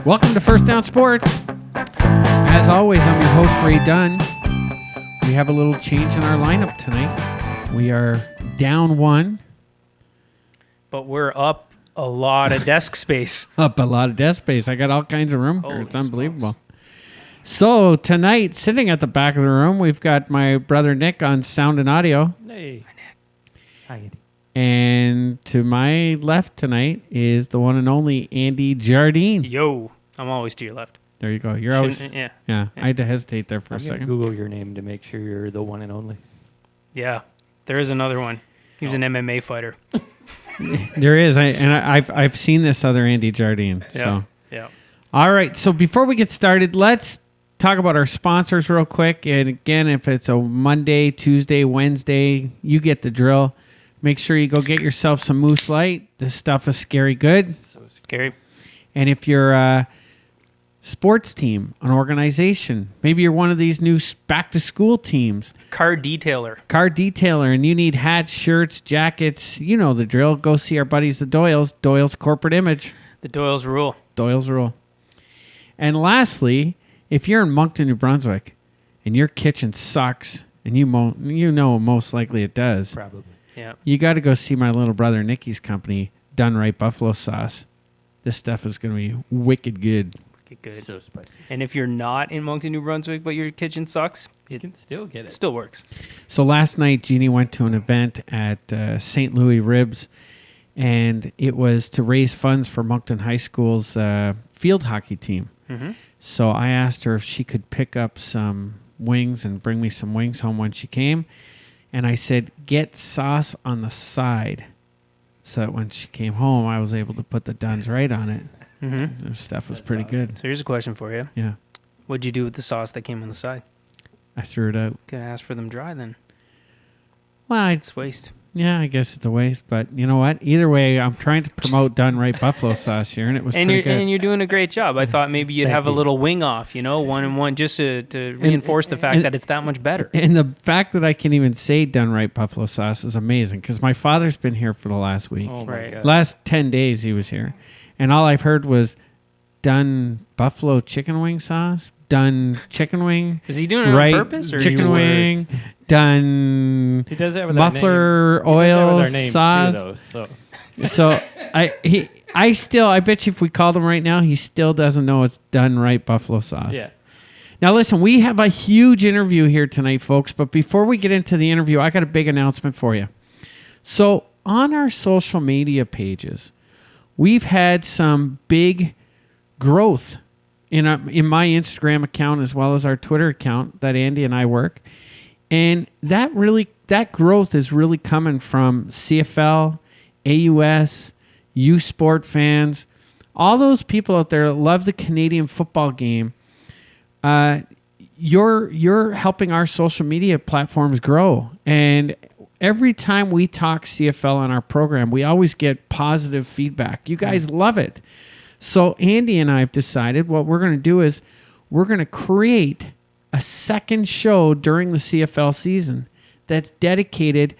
Welcome to First Down Sports. As always, I'm your host, Ray Dunn. We have a little change in our lineup tonight. We are down one. But we're up a lot of desk space. Up a lot of desk space. I got all kinds of room here. Holy It's unbelievable. smokes. So tonight, sitting at the back of the room, we've got my brother Nick on sound and audio. Hey. Hi, Andy. And to my left tonight is the one and only Andy Jardine. Yo, I'm always to your left. There you go. You're always... Yeah. Yeah, I had to hesitate there for I'm a going to second. Google your name to make sure you're the one and only. Yeah. There is another one. He was an MMA fighter. There is. I've seen this other Andy Jardine. Yeah. So. Yeah. All right. So before we get started, let's talk about our sponsors real quick. And again, if it's a Monday, Tuesday, Wednesday, you get the drill. Make sure you go get yourself some Moose Light. This stuff is scary good. So scary. And if you're a sports team, an organization, maybe you're one of these new back-to-school teams, Car detailer, and you need hats, shirts, jackets, you know the drill. Go see our buddies, the Doyles. Doyle's corporate image. The Doyles rule. Doyle's rule. And lastly, if you're in Moncton, New Brunswick, and your kitchen sucks, and you know most likely it does, Probably. Yeah. you got to go see my little brother Nikki's company, Done Right Buffalo Sauce. This stuff is going to be wicked good. Good. So spicy. And if you're not in Moncton, New Brunswick, but your kitchen sucks, You can still get it it. still works. So last night, Jeannie went to an event at St. Louis Ribs, and it was to raise funds for Moncton High School's field hockey team. Mm-hmm. So I asked her if she could pick up some wings and bring me some wings home when she came. And I said, get sauce on the side. So that when she came home, I was able to put the Duns right on it. Mm-hmm. The stuff was pretty good. So here's a question for you. Yeah. What'd you do with the sauce that came on the side? I threw it out. Could ask for them dry then. Well, It's waste. yeah, I guess it's a waste. But you know what? Either way, I'm trying to promote Done Right Buffalo Sauce here, and it was pretty good. And you're doing a great job. I thought maybe you'd Thank have a you. little wing off, one and one, just to reinforce the fact and- that it's that much better. And the fact that I can even say Done Right Buffalo Sauce is amazing because my father's been here for the last week. Oh, my Right. God. Last 10 days he was here. And all I've heard was Done Buffalo Chicken Wing Sauce, Done Chicken Wing, Is he doing it right on purpose, or chicken you wing, Done He does that with muffler our name. He does that oil with our names sauce. Too, though, so. So I bet you if we called him right now, he still doesn't know it's Done Right Buffalo Sauce. Yeah. Now, listen, we have a huge interview here tonight, folks. But before we get into the interview, I got a big announcement for you. So on our social media pages, we've had some big growth in my Instagram account as well as our Twitter account that Andy and I work. And that growth is really coming from CFL, AUS, U Sport fans, all those people out there that love the Canadian football game. You're helping our social media platforms grow. And every time we talk CFL on our program, we always get positive feedback. You guys love it. So Andy and I have decided what we're going to do is we're going to create a second show during the CFL season that's dedicated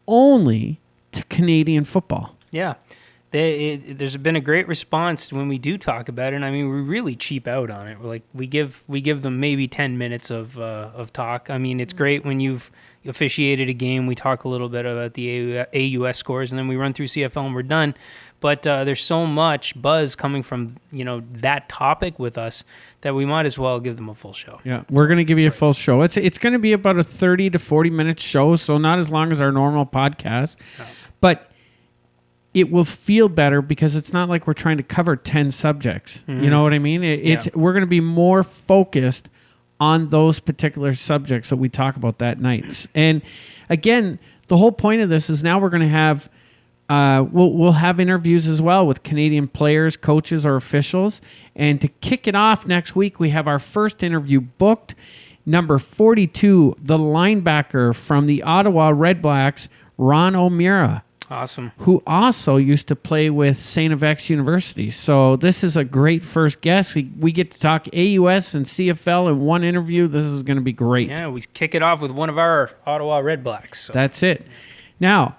only to Canadian football. Yeah. There's been a great response when we do talk about it. And I mean, we really cheap out on it. We're like, we give them maybe 10 minutes of talk. I mean, it's great when you've officiated a game. We talk a little bit about the AUS scores, and then we run through CFL and we're done. But there's so much buzz coming from that topic with us that we might as well give them a full show. Yeah, we're going to give you a full show. It's going to be about a 30 to 40 minute show, so not as long as our normal podcast. No. But it will feel better because it's not like we're trying to cover 10 subjects. Mm-hmm. You know what I mean? We're going to be more focused on those particular subjects that we talk about that night. And again, the whole point of this is now we're going to have we'll have interviews as well with Canadian players, coaches, or officials. And to kick it off next week, we have our first interview booked. Number 42, the linebacker from the Ottawa Red Blacks, Ron O'Meara. Awesome. Who also used to play with St. FX University. So this is a great first guest. We get to talk AUS and CFL in one interview. This is going to be great. Yeah, we kick it off with one of our Ottawa Red Blacks. So. That's it. Now,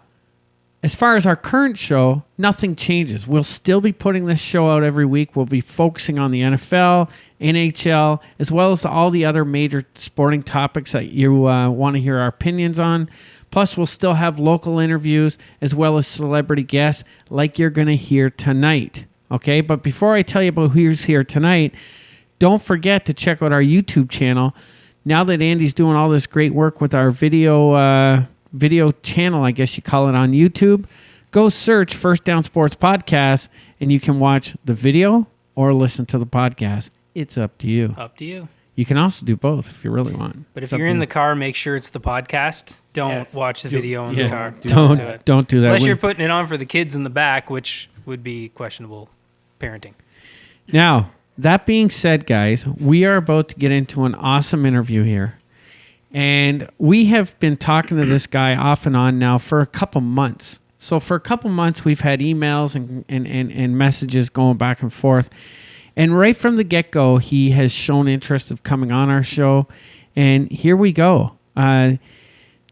as far as our current show, nothing changes. We'll still be putting this show out every week. We'll be focusing on the NFL, NHL, as well as all the other major sporting topics that you want to hear our opinions on. Plus, we'll still have local interviews as well as celebrity guests like you're going to hear tonight. Okay, but before I tell you about who's here tonight, don't forget to check out our YouTube channel. Now that Andy's doing all this great work with our video channel, I guess you call it, on YouTube, go search First Down Sports Podcast, and you can watch the video or listen to the podcast. It's up to you. Up to you. You can also do both if you really want. But if you're in the car, make sure it's the podcast. Don't watch the video in the car. Don't do that. Unless you're putting it on for the kids in the back, which would be questionable parenting. Now, that being said, guys, we are about to get into an awesome interview here. And we have been talking to this guy off and on now for a couple months. So for a couple months, we've had emails and messages going back and forth. And right from the get-go, he has shown interest of coming on our show. And here we go.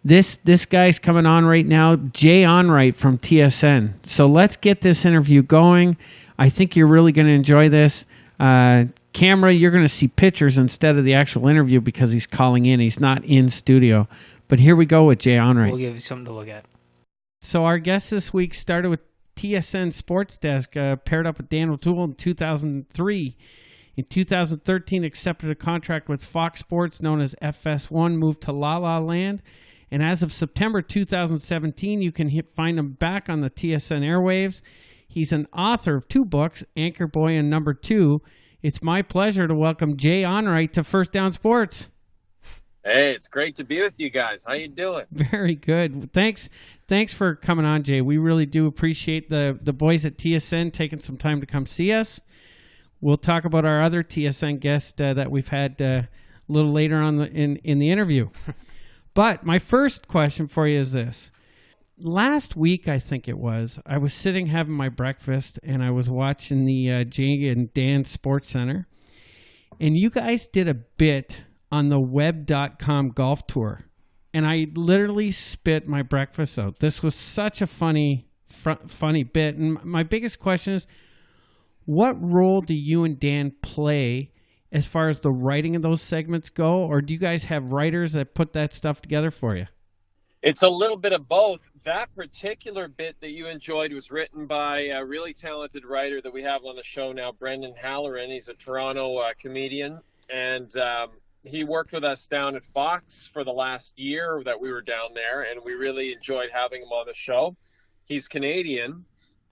This guy's coming on right now, Jay Onrait from TSN. So let's get this interview going. I think you're really going to enjoy this. Camera, you're going to see pictures instead of the actual interview because he's calling in. He's not in studio. But here we go with Jay Onrait. We'll give you something to look at. So our guest this week started with TSN Sports Desk, paired up with Dan O'Toole in 2003. In 2013, accepted a contract with Fox Sports known as FS1, moved to La La Land. And as of September 2017, you can find him back on the TSN airwaves. He's an author of 2 books, Anchor Boy and Number 2. It's my pleasure to welcome Jay Onrait to First Down Sports. Hey, it's great to be with you guys. How you doing? Very good. Thanks for coming on, Jay. We really do appreciate the boys at TSN taking some time to come see us. We'll talk about our other TSN guest that we've had a little later on in the interview. But my first question for you is this. Last week, I think it was, I was sitting having my breakfast, and I was watching the Jay and Dan Sports Center, and you guys did a bit on the web.com golf tour, and I literally spit my breakfast out. This was such a funny bit, and my biggest question is, what role do you and Dan play as far as the writing of those segments go, or do you guys have writers that put that stuff together for you? It's a little bit of both. That particular bit that you enjoyed was written by a really talented writer that we have on the show now, Brendan Halloran. He's a Toronto comedian, and he worked with us down at Fox for the last year that we were down there, and we really enjoyed having him on the show. He's Canadian,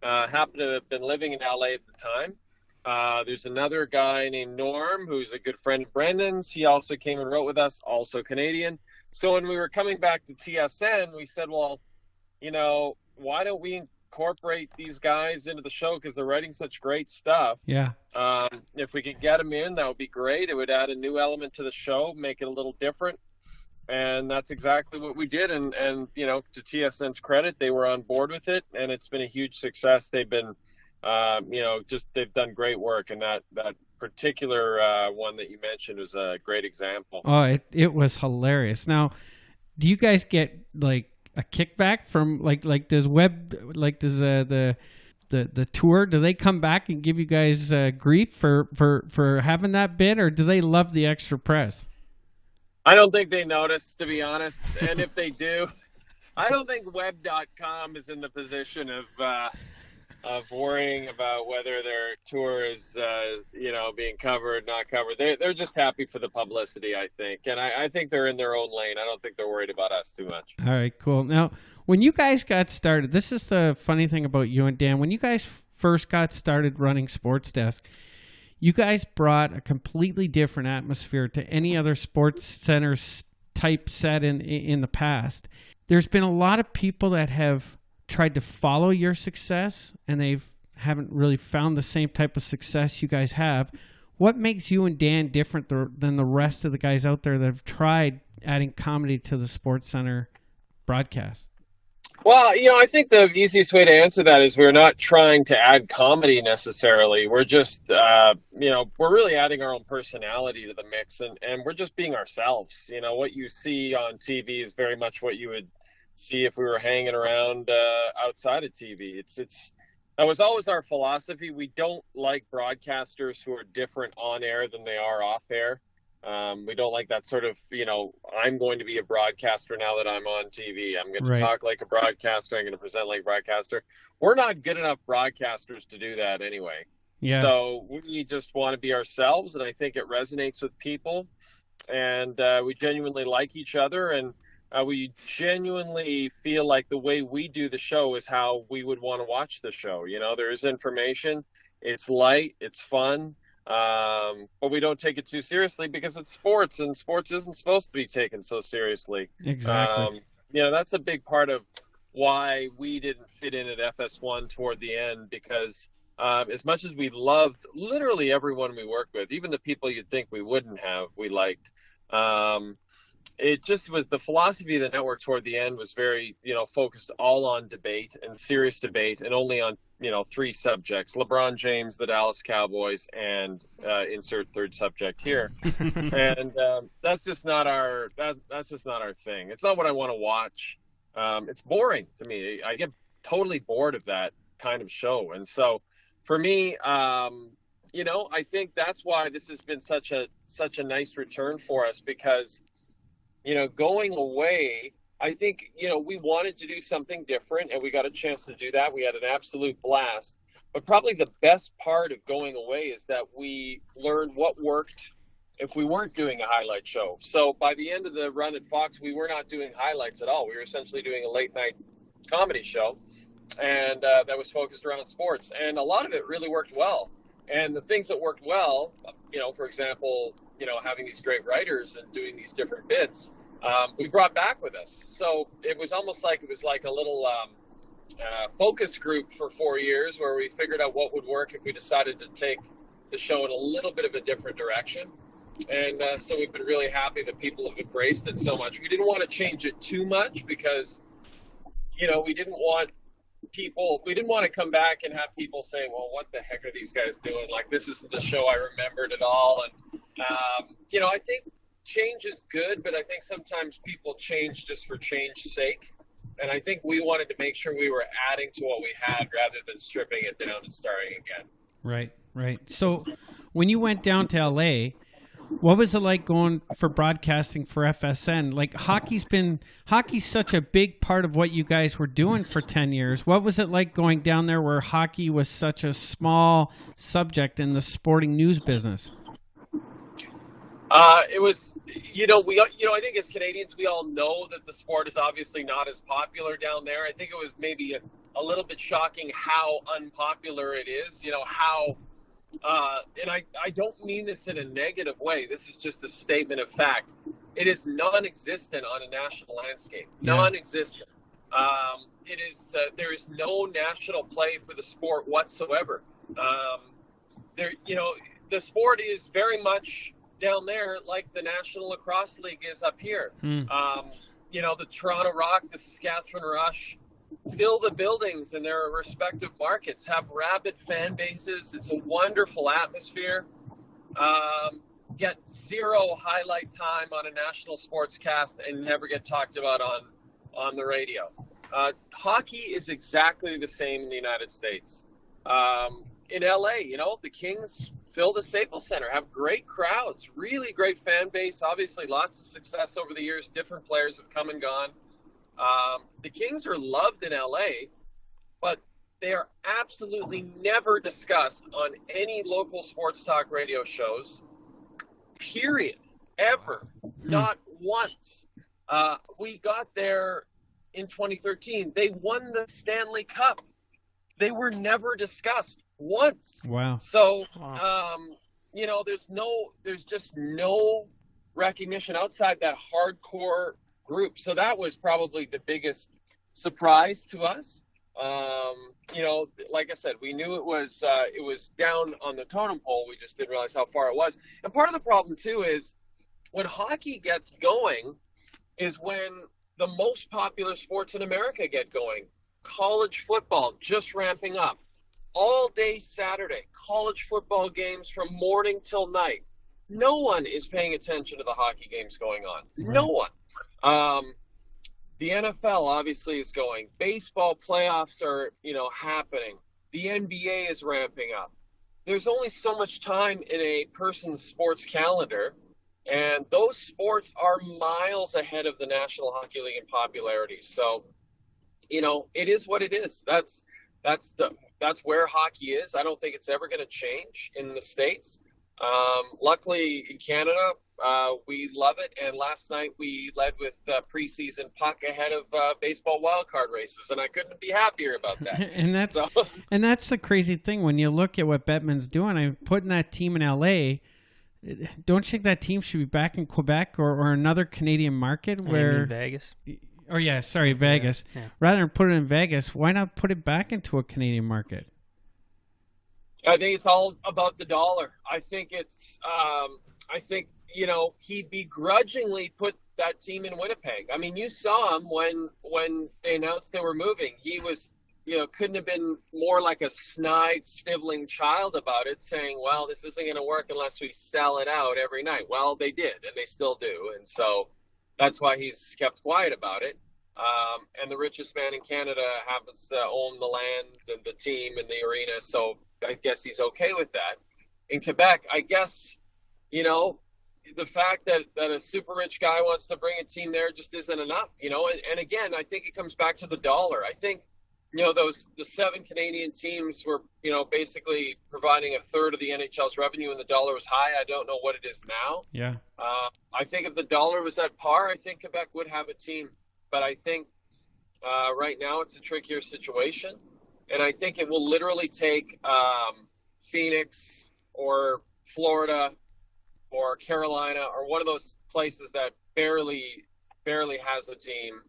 happened to have been living in LA at the time. There's another guy named Norm, who's a good friend of Brendan's. He also came and wrote with us, also Canadian. So when we were coming back to TSN, we said, well, why don't we incorporate these guys into the show because they're writing such great stuff. Yeah. If we could get them in, that would be great. It would add a new element to the show, make it a little different. And that's exactly what we did. And to TSN's credit, they were on board with it, and it's been a huge success. They've been, they've done great work. And that particular one that you mentioned was a great example. Oh, it was hilarious. Now, do you guys get like a kickback from does the tour, do they come back and give you guys grief for having that bit, or do they love the extra press? I don't think they notice, to be honest. And if they do, I don't think web.com is in the position of worrying about whether their tour is, being covered, not covered. They're just happy for the publicity, I think. And I think they're in their own lane. I don't think they're worried about us too much. All right, cool. Now, when you guys got started, this is the funny thing about you and Dan. When you guys first got started running Sports Desk, you guys brought a completely different atmosphere to any other Sports Center type set in the past. There's been a lot of people that have tried to follow your success, and haven't really found the same type of success you guys have. What makes you and Dan different than the rest of the guys out there that have tried adding comedy to the Sports Center broadcast? Well, I think the easiest way to answer that is we're not trying to add comedy necessarily. We're just, we're really adding our own personality to the mix, and we're just being ourselves. What you see on TV is very much what you would see if we were hanging around outside of TV. That was always our philosophy. We don't like broadcasters who are different on air than they are off air. We don't like that sort of, I'm going to be a broadcaster now that I'm on TV. I'm going to Right. talk like a broadcaster. I'm going to present like a broadcaster. We're not good enough broadcasters to do that anyway. Yeah. So we just want to be ourselves, and I think it resonates with people. And we genuinely like each other, and we genuinely feel like the way we do the show is how we would want to watch the show. There is information. It's light. It's fun. But we don't take it too seriously because it's sports, and sports isn't supposed to be taken so seriously. Exactly. That's a big part of why we didn't fit in at FS1 toward the end, because as much as we loved literally everyone we worked with, even the people you'd think we wouldn't have, we liked. It just was the philosophy of the network toward the end was very, focused all on debate and serious debate, and only on, 3 subjects: LeBron James, the Dallas Cowboys, and insert third subject here. And that's just not our thing. It's not what I want to watch. It's boring to me. I get totally bored of that kind of show. And so for me, I think that's why this has been such a nice return for us, because going away, I think, we wanted to do something different, and we got a chance to do that. We had an absolute blast. But probably the best part of going away is that we learned what worked if we weren't doing a highlight show. So by the end of the run at Fox, we were not doing highlights at all. We were essentially doing a late night comedy show, and that was focused around sports. And a lot of it really worked well. And the things that worked well, for example, having these great writers and doing these different bits, we brought back with us. So it was almost like a little focus group for 4 years, where we figured out what would work if we decided to take the show in a little bit of a different direction. And so we've been really happy that people have embraced it so much. We didn't want to change it too much because, we didn't want to come back and have people say, well, what the heck are these guys doing? Like, this isn't the show I remembered at all. And, I think change is good, but I think sometimes people change just for change's sake. And I think we wanted to make sure we were adding to what we had rather than stripping it down and starting again. Right. So when you went down to LA, what was it like going for broadcasting for FSN? Like, hockey's such a big part of what you guys were doing for 10 years. What was it like going down there where hockey was such a small subject in the sporting news business? It was, I think as Canadians, we all know that the sport is obviously not as popular down there. I think it was maybe a little bit shocking how unpopular it is, and I don't mean this in a negative way. This is just a statement of fact. It is non-existent on a national landscape. Yeah. Non-existent. There is no national play for the sport whatsoever. The sport is very much down there like the National Lacrosse League is up here. The Toronto Rock, the Saskatchewan Rush fill the buildings in their respective markets, have rabid fan bases. It's a wonderful atmosphere. Get zero highlight time on a national sportscast and never get talked about on the radio. Hockey is exactly the same in the United States. In LA, the Kings fill the Staples Center, have great crowds, really great fan base, obviously lots of success over the years. Different players have come and gone. The Kings are loved in LA, but they are absolutely never discussed on any local sports talk radio shows, period, ever, not once. We got there in 2013. They won the Stanley Cup. They were never discussed once. Wow. So, there's just no recognition outside that hardcore group. So that was probably the biggest surprise to us. Like I said, we knew it was down on the totem pole. We just didn't realize how far it was. And part of the problem too is when hockey gets going is when the most popular sports in America get going. College football just ramping up. All day Saturday, college football games from morning till night. No one is paying attention to the hockey games going on. Right. No one. The NFL obviously is going. Baseball playoffs are, happening. The NBA is ramping up. There's only so much time in a person's sports calendar, and those sports are miles ahead of the National Hockey League in popularity. So, it is what it is. That's where hockey is. I don't think it's ever going to change in the States. Luckily in Canada, we love it. And last night we led with preseason puck ahead of baseball wildcard races, and I couldn't be happier about that. And that's the crazy thing when you look at what Bettman's doing. I'm putting that team in LA. Don't you think that team should be back in Quebec or another Canadian market where Vegas? Oh yeah, sorry, Vegas. Yeah. Rather than put it in Vegas, why not put it back into a Canadian market? I think it's all about the dollar. I think he begrudgingly put that team in Winnipeg. I mean, you saw him when they announced they were moving. He was, couldn't have been more like a snide, sniveling child about it, saying, well, this isn't going to work unless we sell it out every night. Well, they did, and they still do. And so that's why he's kept quiet about it. And the richest man in Canada happens to own the land and the team and the arena, so I guess he's okay with that. In Quebec, I guess, the fact that a super rich guy wants to bring a team there just isn't enough, and again, I think it comes back to the dollar. I think, the 7 Canadian teams were, basically providing a third of the NHL's revenue, and the dollar was high. I don't know what it is now. Yeah. I think if the dollar was at par, I think Quebec would have a team. But I think right now it's a trickier situation. And I think it will literally take Phoenix or Florida or Carolina or one of those places that barely has a team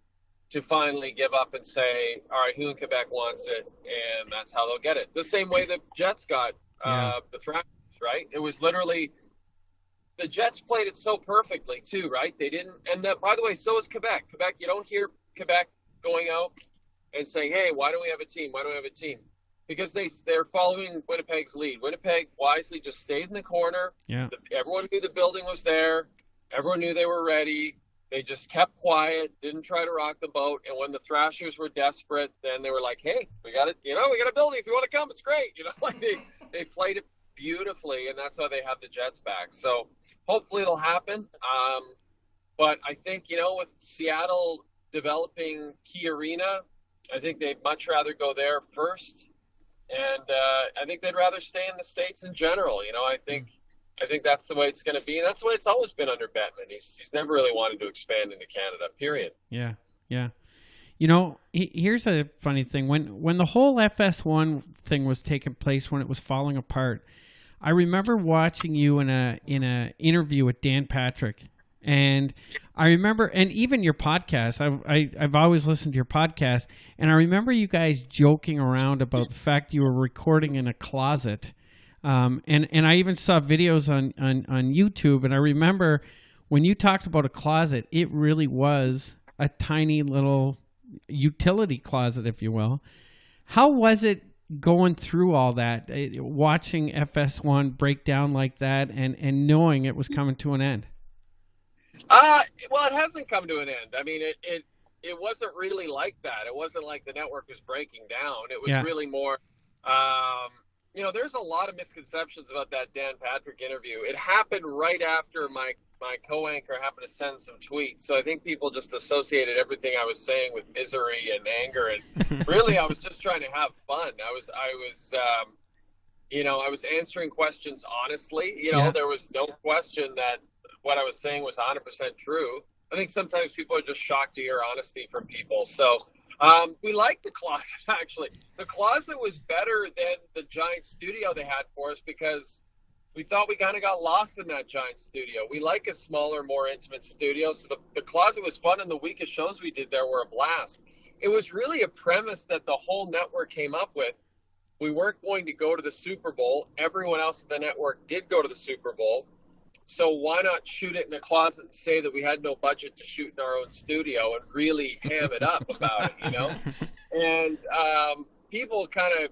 to finally give up and say, all right, who in Quebec wants it? And that's how they'll get it. The same way the Jets got the Thrashers, right? It was literally the Jets played it so perfectly too, right? They didn't. And by the way, so is Quebec. Quebec, you don't hear Quebec going out and saying, hey, why don't we have a team? Why don't we have a team? Because they're following Winnipeg's lead. Winnipeg wisely just stayed in the corner. Yeah. Everyone knew the building was there. Everyone knew they were ready. They just kept quiet, didn't try to rock the boat. And when the Thrashers were desperate, then they were like, hey, we got it. We got a building. If you want to come, it's great. Like they played it beautifully, and that's why they have the Jets back. So hopefully it'll happen. But I think, with Seattle developing Key Arena, I think they'd much rather go there first. And I think they'd rather stay in the States in general. I think that's the way it's going to be. And that's the way it's always been under Bettman. He's never really wanted to expand into Canada, period. Yeah, yeah. Here's a funny thing. When the whole FS1 thing was taking place, when it was falling apart, I remember watching you in a interview with Dan Patrick. And I remember, and even your podcast, I've always listened to your podcast, and I remember you guys joking around about the fact you were recording in a closet. And I even saw videos on YouTube, and I remember when you talked about a closet, it really was a tiny little utility closet, if you will. How was it going through all that, watching FS1 break down like that and knowing it was coming to an end? Well, it hasn't come to an end. I mean, it wasn't really like that. It wasn't like the network was breaking down. It was really more, there's a lot of misconceptions about that Dan Patrick interview. It happened right after my co-anchor happened to send some tweets. So I think people just associated everything I was saying with misery and anger. And really, I was just trying to have fun. I was answering questions honestly. There was no question that what I was saying was 100% true. I think sometimes people are just shocked to hear honesty from people. So we liked the closet, actually. The closet was better than the giant studio they had for us because we thought we kind of got lost in that giant studio. We like a smaller, more intimate studio. So the closet was fun, and the weakest shows we did there were a blast. It was really a premise that the whole network came up with. We weren't going to go to the Super Bowl. Everyone else in the network did go to the Super Bowl. So why not shoot it in a closet and say that we had no budget to shoot in our own studio and really ham it up about it, And people kind of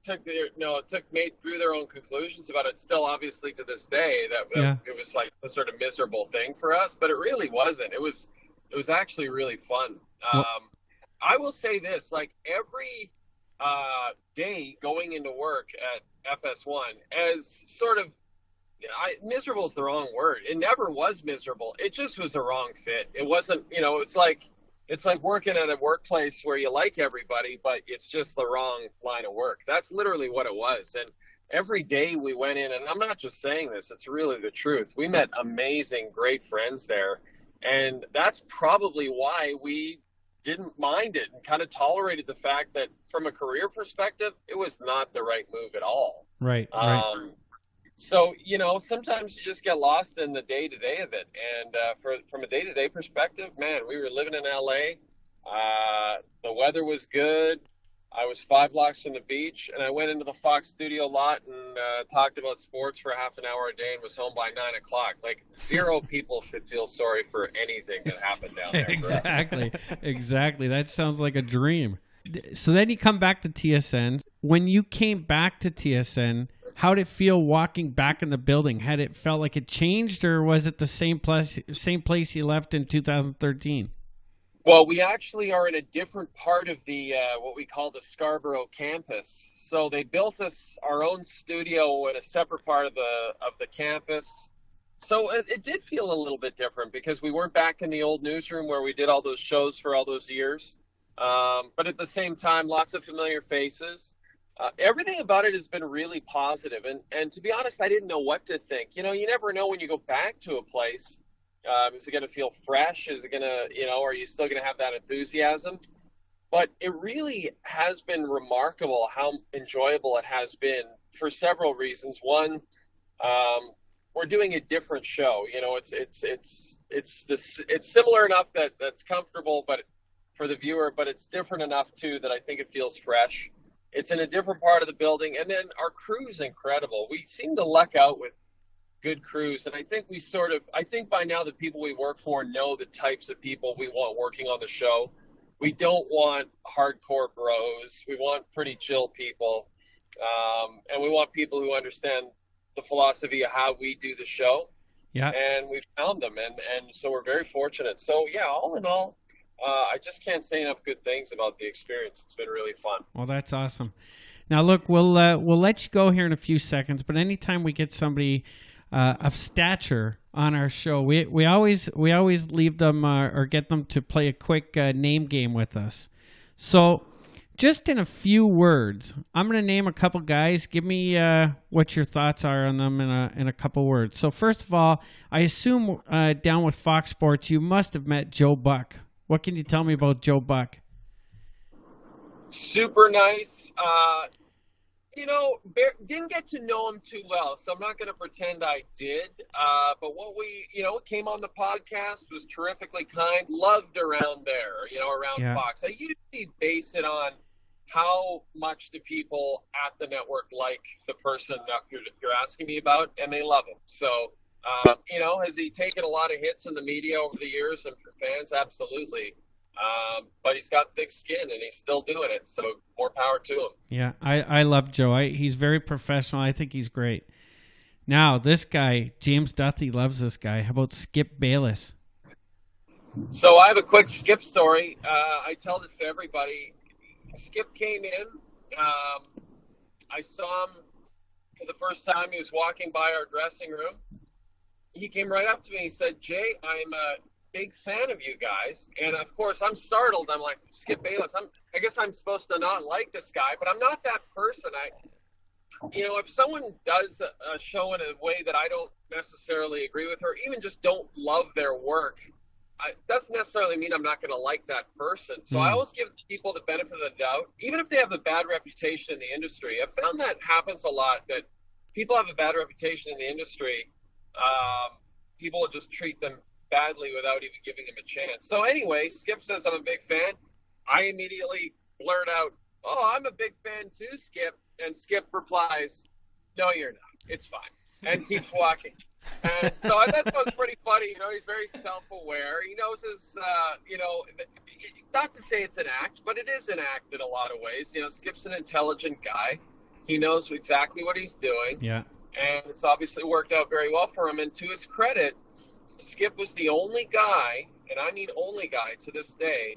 drew their own conclusions about it. Still, obviously, to this day, that it was like a sort of miserable thing for us, but it really wasn't. It was It was actually really fun. Well, I will say this, like every day going into work at FS1 as sort of miserable is the wrong word. It never was miserable. It just was a wrong fit. It wasn't, it's like working at a workplace where you like everybody, but it's just the wrong line of work. That's literally what it was. And every day we went in, and I'm not just saying this, it's really the truth. We met amazing, great friends there. And that's probably why we didn't mind it and kind of tolerated the fact that from a career perspective, it was not the right move at all. right. So, sometimes you just get lost in the day-to-day of it. And from a day-to-day perspective, man, we were living in LA. The weather was good. I was 5 blocks from the beach, and I went into the Fox studio lot and talked about sports for half an hour a day and was home by 9 o'clock. Like, 0 people should feel sorry for anything that happened down there. Exactly. That sounds like a dream. So then you come back to TSN. When you came back to TSN, how did it feel walking back in the building? Had it felt like it changed, or was it the same place you left in 2013? Well, we actually are in a different part of the what we call the Scarborough campus. So they built us our own studio in a separate part of the campus. So it did feel a little bit different because we weren't back in the old newsroom where we did all those shows for all those years. But at the same time, lots of familiar faces. Everything about it has been really positive. And to be honest, I didn't know what to think. You never know when you go back to a place. Is it going to feel fresh? Is it going to, are you still going to have that enthusiasm? But it really has been remarkable how enjoyable it has been for several reasons. One, we're doing a different show. It's similar enough that's comfortable, but for the viewer, but it's different enough too that I think it feels fresh. It's in a different part of the building, and then our crew's incredible. We seem to luck out with good crews, and I think by now the people we work for know the types of people we want working on the show. We don't want hardcore bros. We want pretty chill people, and we want people who understand the philosophy of how we do the show. Yeah. And we've found them, and so we're very fortunate. So yeah, all in all, I just can't say enough good things about the experience. It's been really fun. Well, that's awesome. Now, look, we'll let you go here in a few seconds, but anytime we get somebody of stature on our show, we always leave them or get them to play a quick name game with us. So, just in a few words, I'm going to name a couple guys. Give me what your thoughts are on them in a couple words. So, first of all, I assume down with Fox Sports, you must have met Joe Buck. What can you tell me about Joe Buck? Super nice. Didn't get to know him too well, so I'm not going to pretend I did. But what came on the podcast, was terrifically kind, loved around there, around Fox. I usually base it on how much do people at the network like the person that you're asking me about, and they love him. So, has he taken a lot of hits in the media over the years and for fans? Absolutely. But he's got thick skin and he's still doing it. So more power to him. Yeah, I love Joe. He's very professional. I think he's great. Now, this guy, James Duthie, loves this guy. How about Skip Bayless? So I have a quick Skip story. I tell this to everybody. Skip came in. I saw him for the first time. He was walking by our dressing room. He came right up to me. He said, "Jay, I'm a big fan of you guys." And of course, I'm startled. I'm like, Skip Bayless. I guess I'm supposed to not like this guy, but I'm not that person. If someone does a show in a way that I don't necessarily agree with, or even just don't love their work, doesn't necessarily mean I'm not going to like that person. So I always give people the benefit of the doubt, even if they have a bad reputation in the industry. I've found that happens a lot, that people have a bad reputation in the industry. People will just treat them badly without even giving them a chance. So anyway, Skip says, "I'm a big fan." I immediately blurt out, "Oh, I'm a big fan too, Skip." And Skip replies, "No, you're not. It's fine." And keeps walking. And so I thought that was pretty funny. He's very self-aware. He knows his, not to say it's an act, but it is an act in a lot of ways. Skip's an intelligent guy. He knows exactly what he's doing. Yeah. And it's obviously worked out very well for him. And to his credit, Skip was the only guy and I mean only guy to this day,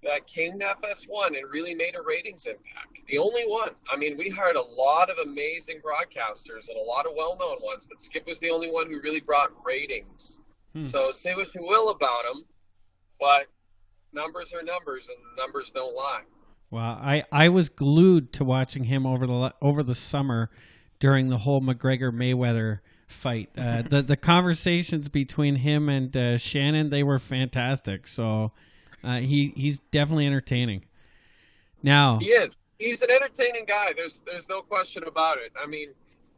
that came to FS1 and really made a ratings impact. The only one. I mean, we hired a lot of amazing broadcasters and a lot of well-known ones, but Skip was the only one who really brought ratings. So say what you will about him, but numbers are numbers, and numbers don't lie. Well, I was glued to watching him over the summer during the whole McGregor Mayweather fight. The conversations between him and Shannon, they were fantastic. So he's definitely entertaining. Now He is. He's an entertaining guy. There's no question about it. I mean,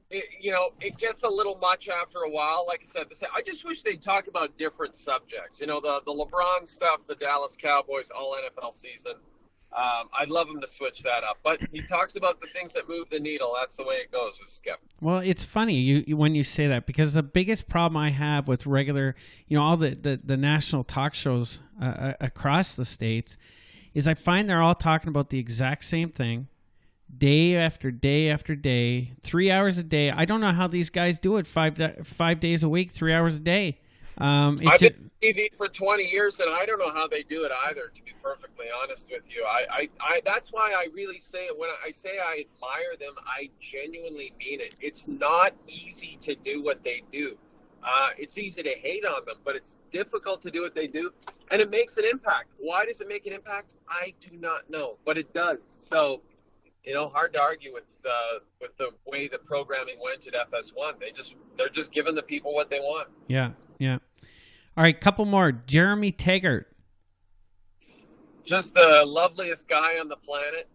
it gets a little much after a while. Like I said, I just wish they'd talk about different subjects. The LeBron stuff, the Dallas Cowboys, all NFL season. I'd love him to switch that up. But he talks about the things that move the needle. That's the way it goes with Skip. Well, it's funny you when you say that, because the biggest problem I have with regular, all the national talk shows across the states is I find they're all talking about the exact same thing day after day after day, 3 hours a day. I don't know how these guys do it 5 days a week, 3 hours a day. I've been TV for 20 years, and I don't know how they do it either, to be perfectly honest with you. I that's why I really say it. When I say I admire them, I genuinely mean it. It's not easy to do what they do. It's easy to hate on them, but it's difficult to do what they do, and it makes an impact. Why does it make an impact? I do not know, but it does. So, hard to argue with the way the programming went at FS1. They're just giving the people what they want. Yeah. All right, couple more. Jeremy Taggart. Just the loveliest guy on the planet.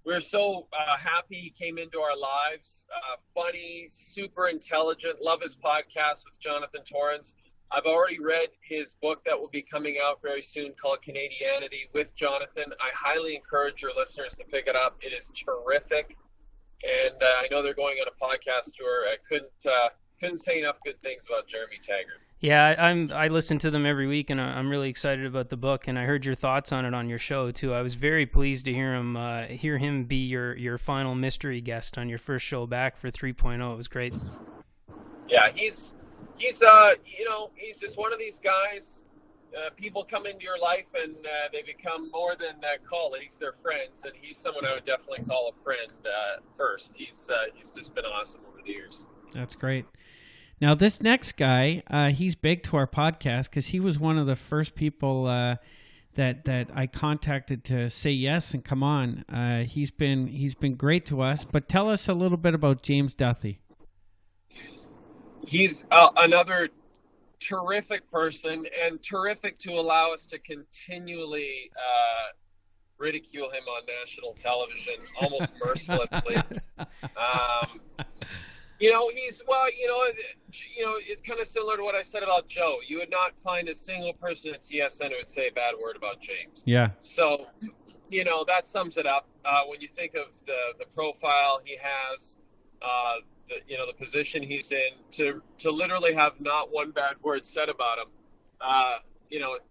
We're so happy he came into our lives. Funny, super intelligent. Love his podcast with Jonathan Torrens. I've already read his book that will be coming out very soon called Canadianity with Jonathan. I highly encourage your listeners to pick it up. It is terrific. And I know they're going on a podcast tour. I couldn't say enough good things about Jeremy Taggart. Yeah, I listen to them every week, and I'm really excited about the book. And I heard your thoughts on it on your show too. I was very pleased to hear him be your final mystery guest on your first show back for 3.0. It was great. Yeah, he's just one of these guys. People come into your life and they become more than colleagues; they're friends. And he's someone I would definitely call a friend first. He's just been awesome over the years. That's great. Now, this next guy, he's big to our podcast because he was one of the first people that I contacted to say yes and come on. He's been great to us. But tell us a little bit about James Duthie. He's another terrific person, and terrific to allow us to continually ridicule him on national television almost mercilessly. It's kind of similar to what I said about Joe. You would not find a single person at TSN who would say a bad word about James. Yeah. So, that sums it up. When you think of the profile he has, the position he's in, to literally have not one bad word said about him,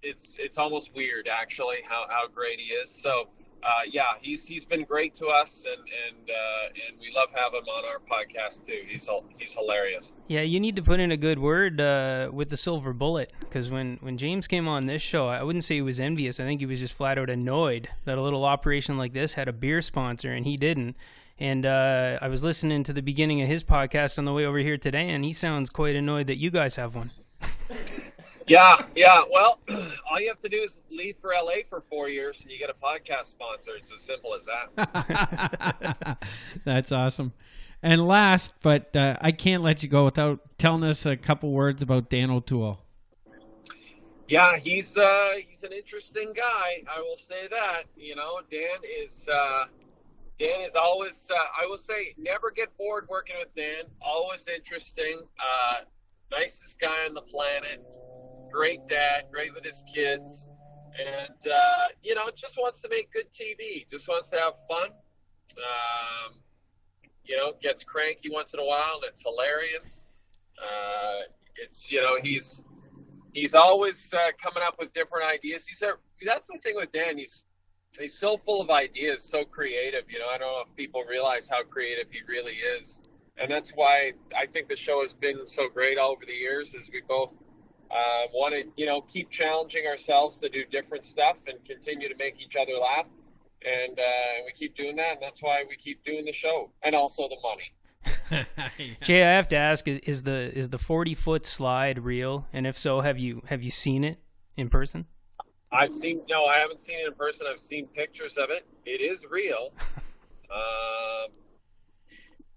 it's almost weird actually how great he is. So. He's been great to us, and we love having him on our podcast too. He's hilarious. Yeah, you need to put in a good word with the Silver Bullet, because when James came on this show, I wouldn't say he was envious. I think he was just flat out annoyed that a little operation like this had a beer sponsor and he didn't. And I was listening to the beginning of his podcast on the way over here today, and he sounds quite annoyed that you guys have one. Yeah. Well, all you have to do is leave for LA for 4 years and you get a podcast sponsor. It's as simple as that. That's awesome. And last, but I can't let you go without telling us a couple words about Dan O'Toole. Yeah, he's an interesting guy. I will say that. Dan is always, I will say, never get bored working with Dan. Always interesting. Nicest guy on the planet. Great dad, great with his kids, and just wants to make good TV. Just wants to have fun. Gets cranky once in a while. It's hilarious. He's always coming up with different ideas. That's the thing with Dan. He's so full of ideas, so creative. I don't know if people realize how creative he really is, and that's why I think the show has been so great all over the years. Is we both Want to, keep challenging ourselves to do different stuff and continue to make each other laugh. And we keep doing that, and that's why we keep doing the show, and also the money. Jay, I have to ask: is the 40-foot slide real? And if so, have you seen it in person? I haven't seen it in person. I've seen pictures of it. It is real.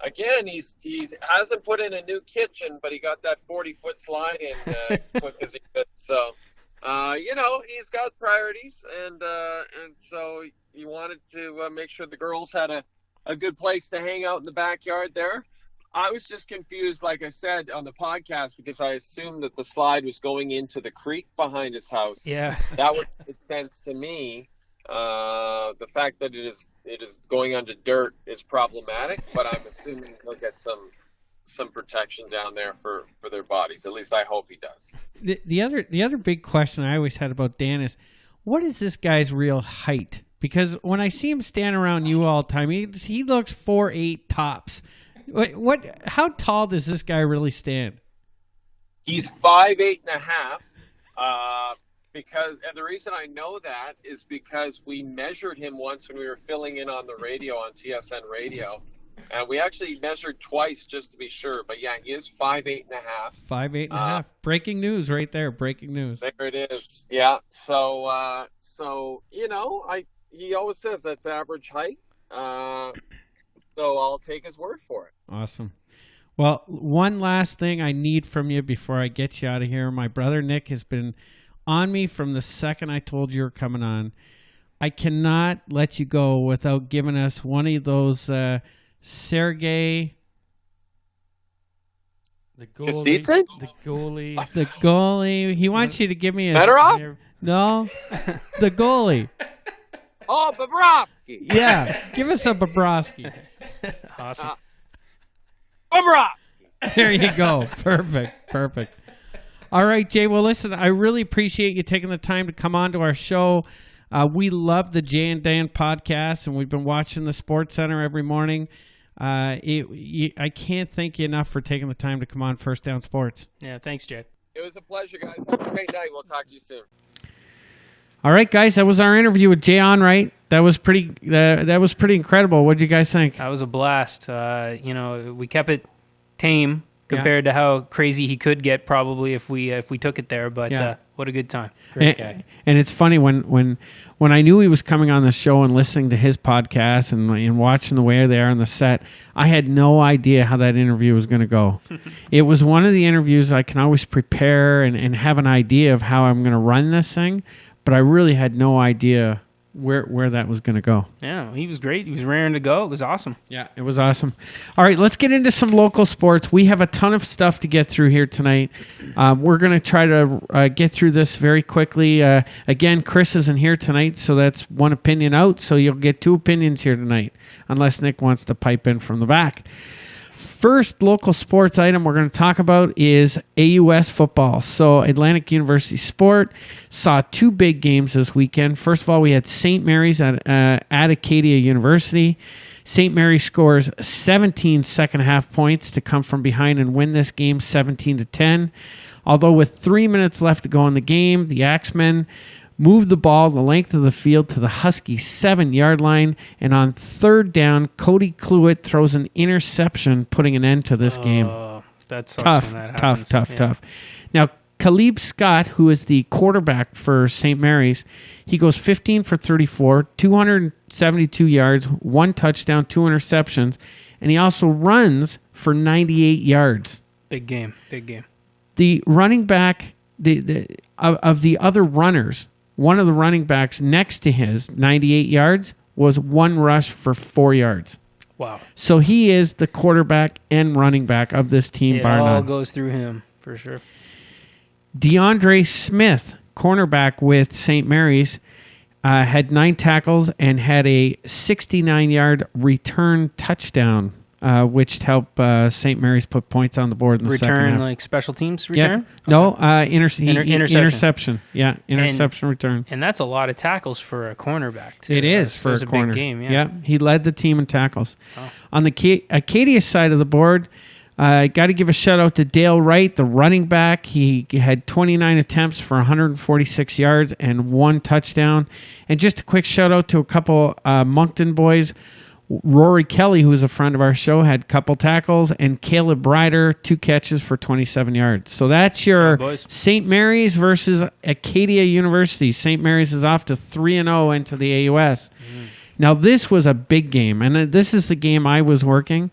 Again, he hasn't put in a new kitchen, but he got that 40-foot slide in as quick as he could. So, he's got priorities, and so he wanted to make sure the girls had a good place to hang out in the backyard there. I was just confused, like I said on the podcast, because I assumed that the slide was going into the creek behind his house. Yeah, that would make sense to me. The fact that it is going under dirt is problematic, but I'm assuming he'll get some protection down there for their bodies. At least I hope he does. The other big question I always had about Dan is, what is this guy's real height? Because when I see him stand around you all the time, he looks 4'8" tops. How tall does this guy really stand? He's 5'8" and a half. And the reason I know that is because we measured him once when we were filling in on the radio on TSN radio, and we actually measured twice just to be sure. But yeah, he is 5'8" and a half. 5'8" and a half. Breaking news right there. Breaking news. There it is. Yeah. So he always says that's average height. So I'll take his word for it. Awesome. Well, one last thing I need from you before I get you out of here. My brother Nick has been on me from the second I told you were coming on. I cannot let you go without giving us one of those Sergey. The Kostitsin? The goalie. He wants you to give me a... Fedorov? No. The goalie. Oh, Bobrovsky. Yeah. Give us a Bobrovsky. Awesome. Bobrovsky. There you go. Perfect. All right, Jay. Well, listen, I really appreciate you taking the time to come on to our show. We love the Jay and Dan podcast, and we've been watching the Sports Center every morning. I can't thank you enough for taking the time to come on First Down Sports. Yeah, thanks, Jay. It was a pleasure, guys. Have a great night. We'll talk to you soon. All right, guys. That was our interview with Jay Onrait. That was pretty incredible. What did you guys think? That was a blast. We kept it tame compared to how crazy he could get probably if we took it there. But what a good time. Great guy. And it's funny when I knew he was coming on the show and listening to his podcast and watching the way they are on the set, I had no idea how that interview was going to go. It was one of the interviews I can always prepare and have an idea of how I'm going to run this thing, but I really had no idea where that was going to go. Yeah, he was great. He was raring to go. It was awesome. Yeah, it was awesome. All right, let's get into some local sports. We have a ton of stuff to get through here tonight. We're going to try to get through this very quickly. Again, Chris isn't here tonight, so that's one opinion out. So you'll get two opinions here tonight, unless Nick wants to pipe in from the back. First local sports item we're going to talk about is AUS football. So Atlantic University Sport saw two big games this weekend. First of all, we had St. Mary's at Acadia University. St. Mary's scores 17 second-half points to come from behind and win this game 17-10. Although with 3 minutes left to go in the game, the Axemen moved the ball the length of the field to the Husky 7-yard line, and on third down, Cody Cluett throws an interception, putting an end to this game. That sucks when that happens. Tough. Now, Khalib Scott, who is the quarterback for St. Mary's, he goes 15 for 34, 272 yards, 1 touchdown, 2 interceptions, and he also runs for 98 yards. Big game. The running back of the other runners, one of the running backs next to his 98 yards was 1 rush for 4 yards. Wow. So he is the quarterback and running back of this team, bar none. It all goes through him, for sure. DeAndre Smith, cornerback with St. Mary's, had 9 tackles and had a 69-yard return touchdown, which helped St. Mary's put points on the board in the second half. Return, like special teams return? Yeah. Okay. No, interception. Yeah, interception return. And that's a lot of tackles for a cornerback, too. It is for a corner. Big game, yeah. He led the team in tackles. Oh. On the Acadia side of the board, I got to give a shout out to Dale Wright, the running back. He had 29 attempts for 146 yards and 1 touchdown. And just a quick shout out to a couple Moncton boys. Rory Kelly, who is a friend of our show, had a couple tackles, and Caleb Ryder, 2 catches for 27 yards. So that's your boys. St. Mary's versus Acadia University. St. Mary's is off to 3-0 into the AUS. Now, this was a big game, and this is the game I was working.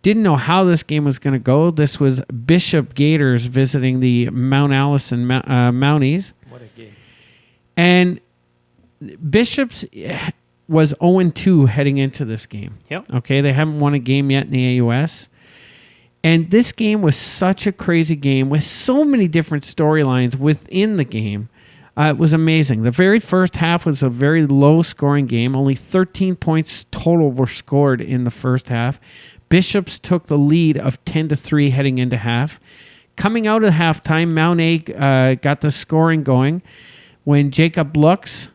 Didn't know how this game was going to go. This was Bishop Gators visiting the Mount Allison Mounties. What a game. And Bishop's was 0-2 heading into this game. Yep. Okay, they haven't won a game yet in the AUS. And this game was such a crazy game with so many different storylines within the game. It was amazing. The very first half was a very low-scoring game. Only 13 points total were scored in the first half. Bishops took the lead of 10-3 heading into half. Coming out of halftime, Mount A got the scoring going when Jacob Lukes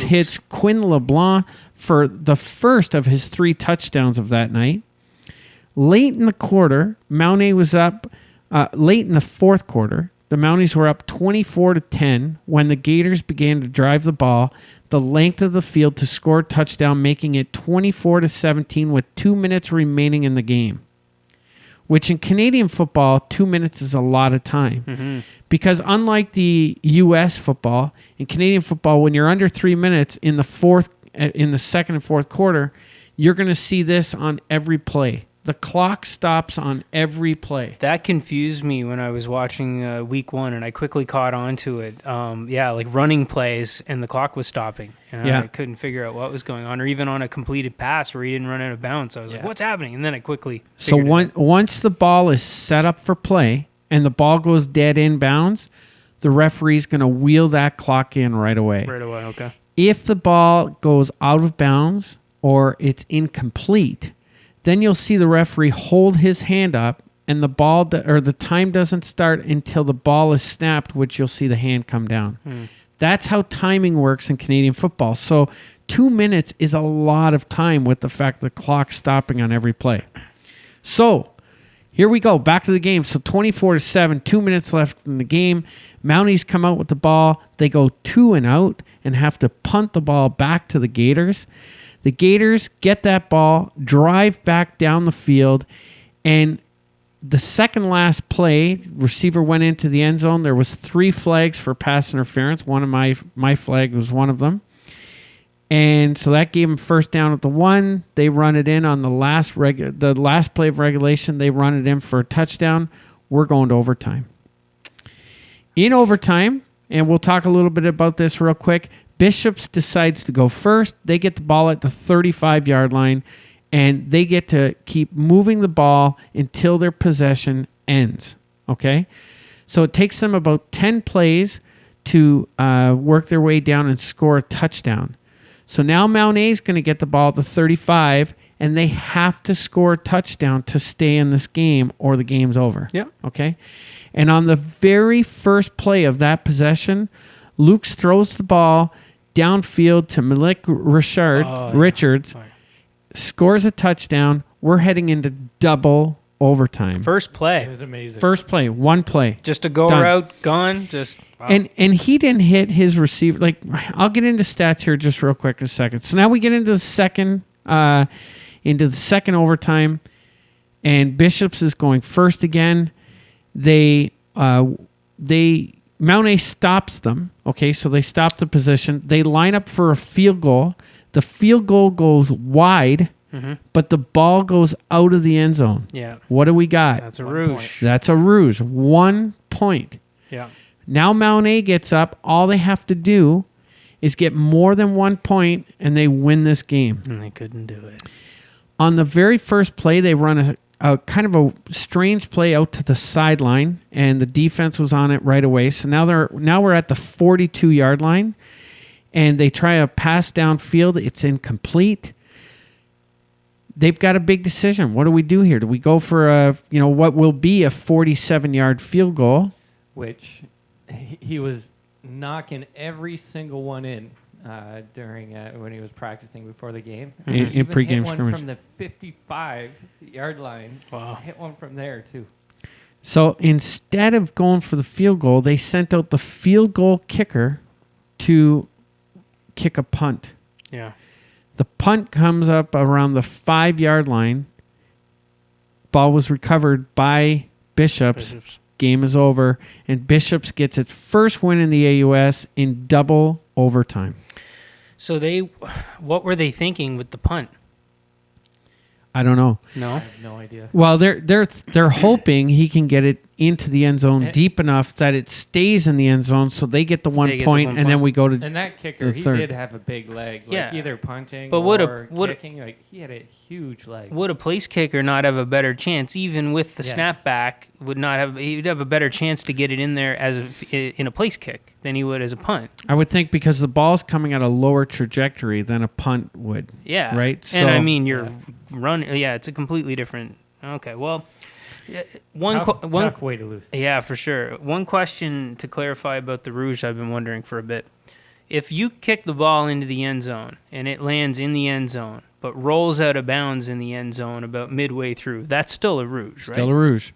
hits Quinn LeBlanc for the first of his 3 touchdowns of that night. Late in the quarter, Mount A was up. Late in the fourth quarter, the Mounties were up 24-10 when the Gators began to drive the ball the length of the field to score a touchdown, making it 24-17 with 2 minutes remaining in the game. Which in Canadian football, 2 minutes is a lot of time. Because unlike the U.S. football, in Canadian football, when you're under 3 minutes in the second and fourth quarter, you're going to see this on every play. The clock stops on every play. That confused me when I was watching week 1, and I quickly caught on to it. Like running plays, and the clock was stopping. And I couldn't figure out what was going on, or even on a completed pass where he didn't run out of bounds. I was like, what's happening? And then I quickly figured it out. Once the ball is set up for play and the ball goes dead in bounds, the referee's going to wheel that clock in right away. Right away, okay. If the ball goes out of bounds or it's incomplete, then you'll see the referee hold his hand up, and the time doesn't start until the ball is snapped, which you'll see the hand come down. That's how timing works in Canadian football. So 2 minutes is a lot of time with the fact the clock stopping on every play. So here we go, back to the game. So 24-7, 2 minutes left in the game. Mounties come out with the ball. They go 2 and out and have to punt the ball back to the Gators. The Gators get that ball, drive back down the field, and the second last play, receiver went into the end zone. There was 3 flags for pass interference. One of my flag was one of them. And so that gave them first down at the 1. They run it in on the last play of regulation. They run it in for a touchdown. We're going to overtime. In overtime, and we'll talk a little bit about this real quick, Bishops decides to go first. They get the ball at the 35-yard line, and they get to keep moving the ball until their possession ends. Okay? So it takes them about 10 plays to work their way down and score a touchdown. So now Mount A is going to get the ball at the 35, and they have to score a touchdown to stay in this game or the game's over. Yeah. Okay? And on the very first play of that possession, Lukes throws the ball downfield to Malik Richards, scores a touchdown. We're heading into double overtime. First play. It was amazing. First play, one play. Just a go route, gone. Just wow. And he didn't hit his receiver. Like, I'll get into stats here just real quick in a second. So now we get into the second overtime, and Bishops is going first again. Mount A stops them. Okay, so they stop the position. They line up for a field goal. The field goal goes wide, but the ball goes out of the end zone. Yeah. What do we got? That's a rouge. That's a rouge. 1 point. Yeah. Now Mount A gets up. All they have to do is get more than 1 point, and they win this game. And they couldn't do it. On the very first play, they run a kind of a strange play out to the sideline, and the defense was on it right away. So now we're at the 42-yard line, and they try a pass downfield. It's incomplete. They've got a big decision. What do we do here? Do we go for what will be a 47-yard field goal? Which he was knocking every single one in. during when he was practicing before the game. In He even pregame hit one scrimmage. from the 55-yard line. Wow. Hit one from there too. So instead of going for the field goal, they sent out the field goal kicker to kick a punt. Yeah. The punt comes up around the 5-yard line. Ball was recovered by Bishops. Game is over, and Bishops gets its first win in the AUS in double overtime. So what were they thinking with the punt? I don't know. I No. have no idea. Well, they're hoping he can get it into the end zone Eh. deep enough that it stays in the end zone, so they get the They one get the point, one and then point. we go to And that kicker, The he third. did have a big leg. Like Yeah. either punting But or would a- kicking. Like he had a huge leg. Would a place kicker not have a better chance, even with the Yes. snapback? He'd have a better chance to get it in there in a place kick than he would as a punt. I would think because the ball's coming at a lower trajectory than a punt would. Yeah. Right, And I so- mean, you're running. Yeah, it's a completely different. Okay. Well, Tough way to lose. Yeah, for sure. One question to clarify about the Rouge I've been wondering for a bit. If you kick the ball into the end zone and it lands in the end zone, but rolls out of bounds in the end zone about midway through, that's still a Rouge, right? Still a Rouge.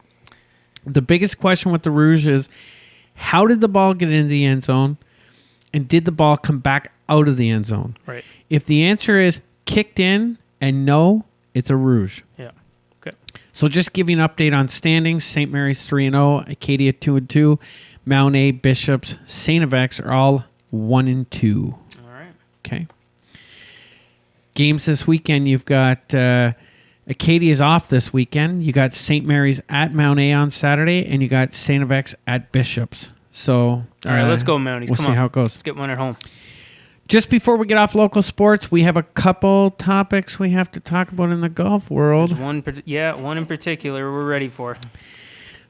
The biggest question with the Rouge is, how did the ball get into the end zone, and did the ball come back out of the end zone? Right. If the answer is kicked in and no, it's a Rouge. Yeah. Okay. So just give you an update on standings. St. Mary's 3-0, Acadia 2-2, Mount A, Bishops, St. FX are all 1-2. All right. Okay. Games this weekend, you've got Acadia's off this weekend. You got St. Mary's at Mount A on Saturday, and you got St. FX at Bishops. So, All right, let's go, Mounties. We'll Come see on. how it goes. Let's get one at home. Just before we get off local sports, we have a couple topics we have to talk about in the golf world. There's one in particular we're ready for.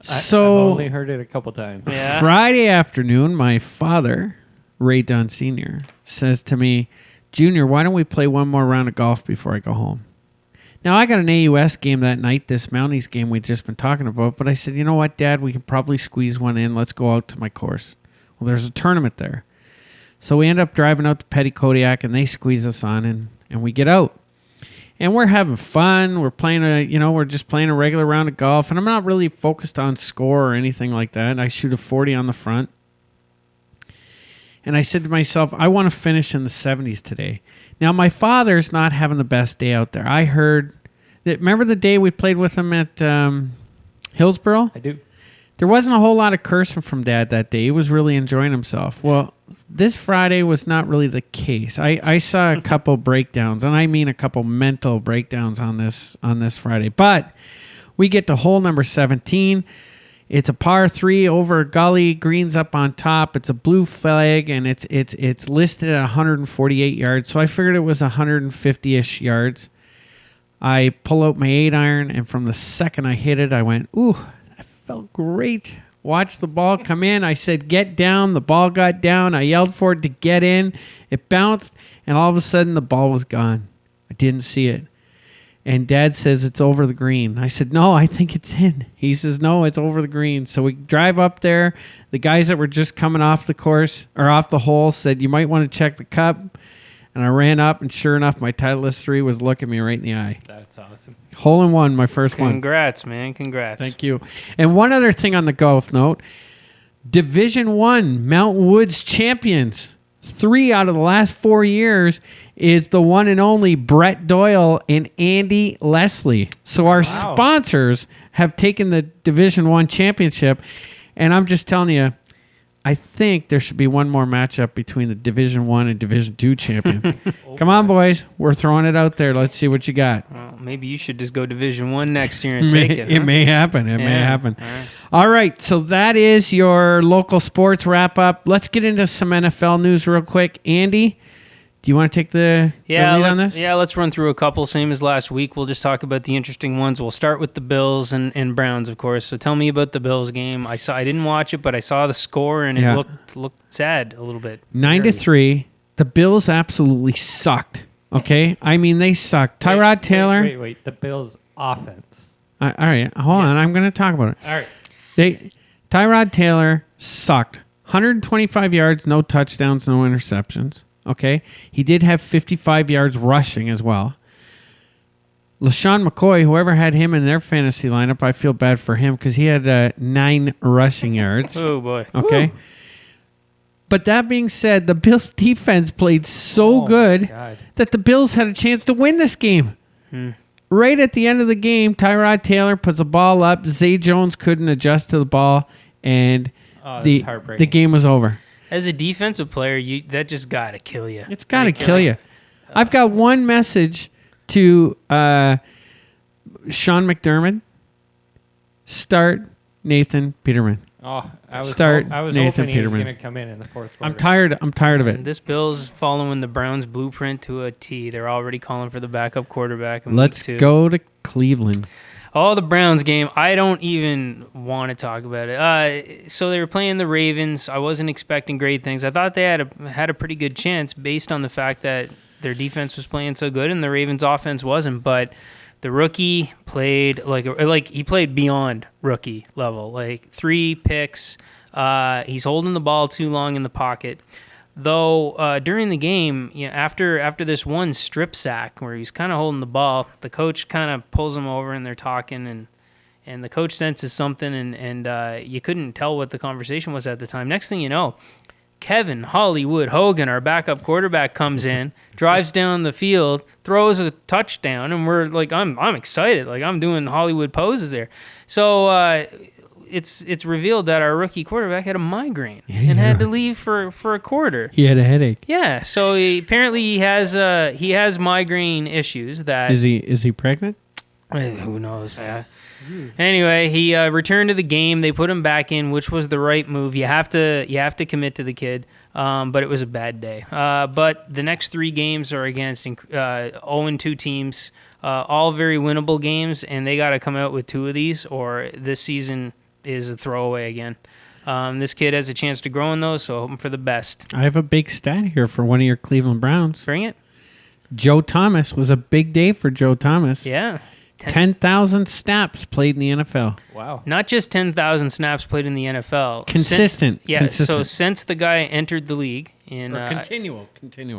I've So only heard it a couple times. Yeah. Friday afternoon, my father, Ray Dunn Sr., says to me, Junior, why don't we play one more round of golf before I go home? Now, I got an AUS game that night, this Mounties game we've just been talking about, but I said, you know what, Dad, we can probably squeeze one in. Let's go out to my course. Well, there's a tournament there. So we end up driving out to Petty-Kodiak, and they squeeze us on, and we get out. And we're having fun. We're playing we're just playing a regular round of golf, and I'm not really focused on score or anything like that. I shoot a 40 on the front. And I said to myself, I want to finish in the 70s today. Now, my father's not having the best day out there. I heard that, remember the day we played with him at Hillsborough? I do. There wasn't a whole lot of cursing from Dad that day. He was really enjoying himself. Well, this Friday was not really the case. I saw a couple breakdowns, and I mean a couple mental breakdowns on this Friday. But we get to hole number 17. It's a par 3 over a gully, greens up on top. It's a blue flag, and it's listed at 148 yards. So I figured it was 150-ish yards. I pull out my 8-iron, and from the second I hit it, I went, ooh, that felt great. Watched the ball come in. I said, get down. The ball got down. I yelled for it to get in. It bounced, and all of a sudden, the ball was gone. I didn't see it. And Dad says it's over the green. I said, no, I think it's in. He says, no, it's over the green. So we drive up there. The guys that were just coming off the course or off the hole said, you might want to check the cup. And I ran up, and sure enough, my Titleist 3 was looking me right in the eye. That's awesome. Hole in one, my first one. Congrats, man. Congrats. Thank you. And one other thing on the golf note, Division 1 Mountain Woods champions. 3 out of the last 4 years is the one and only Brett Doyle and Andy Leslie. So our sponsors have taken the Division 1 championship, and I'm just telling you, I think there should be one more matchup between the Division 1 and Division 2 champions. Come on, boys. We're throwing it out there. Let's see what you got. Well, maybe you should just go Division 1 next year and take it. It huh? may happen. It may Yeah. happen. All right. All right. So that is your local sports wrap up. Let's get into some NFL news real quick. Andy, do you want to take the lead on this? Let's run through a couple, same as last week. We'll just talk about the interesting ones. We'll start with the Bills and Browns, of course. So tell me about the Bills game. I didn't watch it, but I saw the score, and Yeah. it looked sad a little bit. 9-3. The Bills absolutely sucked. Okay? I mean, they sucked. Tyrod Taylor. Wait. The Bills' offense. All right. Hold on. I'm going to talk about it. All right. Tyrod Taylor sucked. 125 yards, no touchdowns, no interceptions. Okay. He did have 55 yards rushing as well. LaShawn McCoy, whoever had him in their fantasy lineup, I feel bad for him because he had 9 rushing yards. Oh, boy. Okay. Woo. But that being said, the Bills defense played so good that the Bills had a chance to win this game. Right at the end of the game, Tyrod Taylor puts the ball up. Zay Jones couldn't adjust to the ball, and the game was over. As a defensive player, that just got to kill you. It's got to kill you. I've got one message to Sean McDermott. Start Nathan Peterman. Oh, I was Nathan hoping he was Peterman. going to come in the fourth quarter. I'm tired of it. This Bill's following the Browns' blueprint to a T. They're already calling for the backup quarterback. Let's go to Cleveland. Oh, the Browns game. I don't even want to talk about it. So they were playing the Ravens. I wasn't expecting great things. I thought they had a pretty good chance based on the fact that their defense was playing so good and the Ravens' offense wasn't. But the rookie played like he played beyond rookie level. Like 3 picks. He's holding the ball too long in the pocket. Though during the game, after this one strip sack where he's kind of holding the ball, the coach kind of pulls him over and they're talking, and the coach senses something, and you couldn't tell what the conversation was at the time. Next thing you know, Kevin Hollywood Hogan, our backup quarterback, comes in, drives down the field, throws a touchdown, and we're like, I'm excited, like I'm doing Hollywood poses there. So it's revealed that our rookie quarterback had a migraine and had to leave for a quarter. He had a headache. Yeah, so apparently he has migraine issues. That is he pregnant? Who knows? Anyway, he returned to the game. They put him back in, which was the right move. You have to commit to the kid, but it was a bad day. But the next 3 games are against 0-2 teams, all very winnable games, and they got to come out with 2 of these, or this season is a throwaway again. This kid has a chance to grow in those, so hoping for the best. I have a big stat here for one of your Cleveland Browns. Bring it. Joe Thomas was a big day for Joe Thomas. Yeah. 10,000 snaps played in the NFL. Wow. Not just 10,000 snaps played in the NFL. Consistent. So since the guy entered the league in continual.